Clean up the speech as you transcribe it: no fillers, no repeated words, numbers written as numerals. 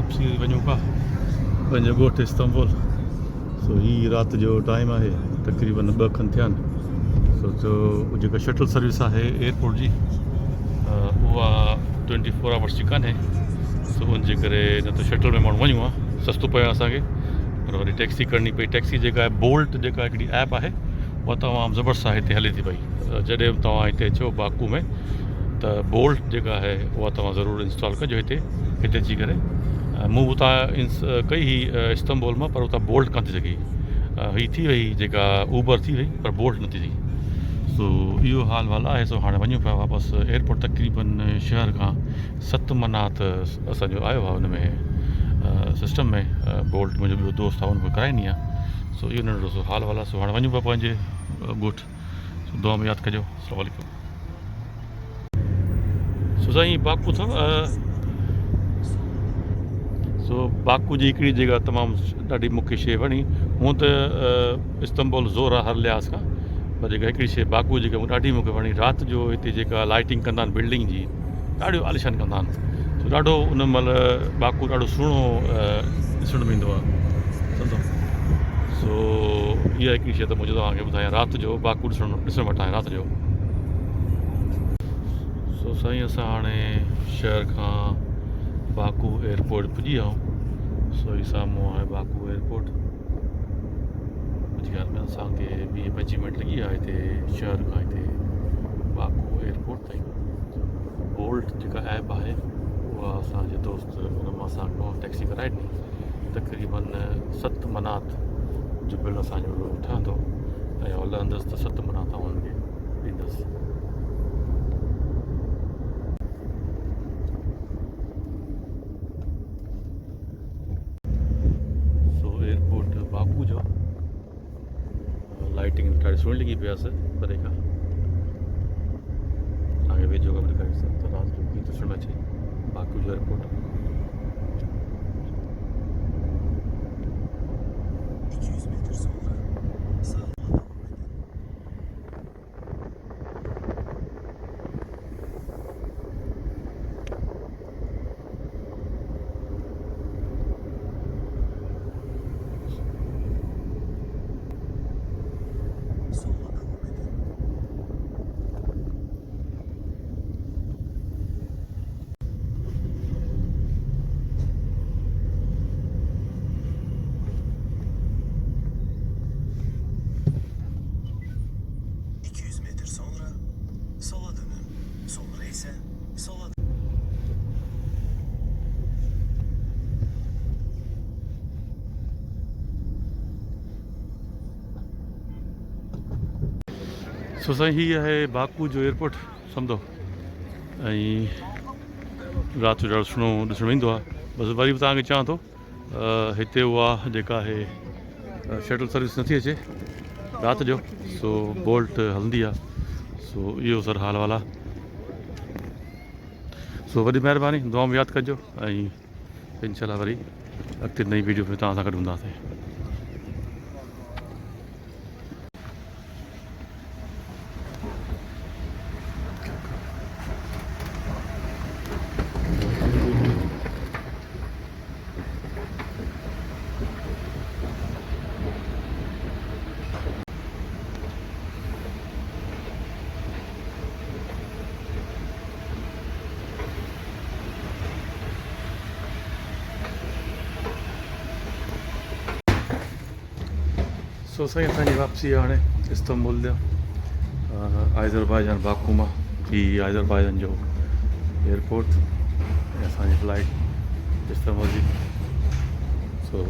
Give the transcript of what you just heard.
वापसी वञूं पिया पंहिंजे ॻोठ इस्तांबुल। सो हीअ राति जो टाइम आहे, तक़रीबन 2 खनि थिया आहिनि। सो जो जेका शटल सर्विस आहे एयरपोर्ट जी उहा 24 आवर्स जी कान्हे। सो उनजे करे न त शटल में माण्हू वञूं आहे, सस्तो पियो आहे असांखे, पर वरी टैक्सी करणी पई। टैक्सी जेका आहे बोल्ट जेका हिकिड़ी ऐप आहे उहा तमामु ज़बरदस्त आहे, हिते हले थी पई। जॾहिं बि तव्हां हिते अचो बाकू में त बोल्ट जेका आहे उहा तव्हां ज़रूरु इंस्टॉल कजो हिते अची करे। मूं उतां कई हुई इस्तांबुल मां, पर उतां बोल्ट कान थी सघी। हीअ थी वई जेका ऊबर थी वई, पर बोल्ट नथी थी। सो इहो हाल वाल आहे। सो हाणे वञूं पिया वापसि एयरपोर्ट। तक़रीबन शहर खां 7 मनात असांजो आयो आहे हुन में सिस्टम में। बोल्ट मुंहिंजो ॿियो दोस्त आहे, हुन खे कराइणी आहे। सो इहो नंढो सो हाल वाल आहे। सो हाणे वञूं पिया पंहिंजे ॻोठ। सो दुआ में यादि कजो। अस्सलामु वालेकुम। सो साईं बाकू अथव। सो बाकू जी हिकिड़ी जॻह तमामु ॾाढी मूंखे शइ वणी। हूअं त इस्तांबुल ज़ोर आहे हर लिहाज़ खां, पर जेका हिकिड़ी शइ बाकू जेका ॾाढी मूंखे वणी, राति जो हिते जेका लाइटिंग कंदा आहिनि बिल्डिंग जी, ॾाढो आलिशान कंदा आहिनि। सो ॾाढो उन महिल बाकू ॾाढो सुहिणो ॾिसण में ईंदो आहे, सम्झो। सो इहा हिकिड़ी शइ त मुंहिंजो तव्हांखे ॿुधायां, राति जो बाकू ॾिसणु वटां राति जो। सो साईं असां हाणे शहर खां बाकू एयरपोर्ट पुॼी विया आहियूं। सो ही साम्हूं आहे बाकू एयरपोर्ट। मुंहिंजी ॻाल्हि में असांखे 20-25 मिंट लॻी विया हिते शहर खां हिते बाकू एयरपोर्ट ताईं। बोल्ट जेका ऐप आहे उहा असांजे दोस्त हुन मां असांखे टैक्सी कराए ॾिनी। तक़रीबन 7 मनात जो बिल असांजो ठहंदो ऐं हलंदुसि त 7 मनात हुनखे ॾींदुसि। एयरपोर्ट बाकू जो लाइटिंग ॾाढी सुहिणी लॻी पियासीं परे खां। तव्हांखे वेझो ख़बर ॾेखारींदुसि त राति जो कीअं ॾिसण में अचे बाकू जो एयरपोर्ट। सो साईं हीअ आहे बाकू जो एयरपोर्ट, सम्झो। ऐं राति जो ॾाढो सुहिणो ॾिसण में ईंदो आहे। बसि वरी बि तव्हांखे चवां थो हिते उहा जेका आहे शटल सर्विस नथी अचे राति जो। सो बोल्ट हलंदी आहे। सो इहो सर हाल वाल आहे। सो वॾी महिरबानी, दुआ में यादि कजो ऐं इंशाल्लाह वरी अॻिते नई वीडियो में तव्हां सां गॾु हूंदासीं। सो साईं असांजी वापसी आहे हाणे इस्तांबुल जा आज़रबाईजान बाकू मां। ही आज़रबाईजान जो एयरपोर्ट ऐं असांजी फ्लाइट इस्तांबुल जी। सो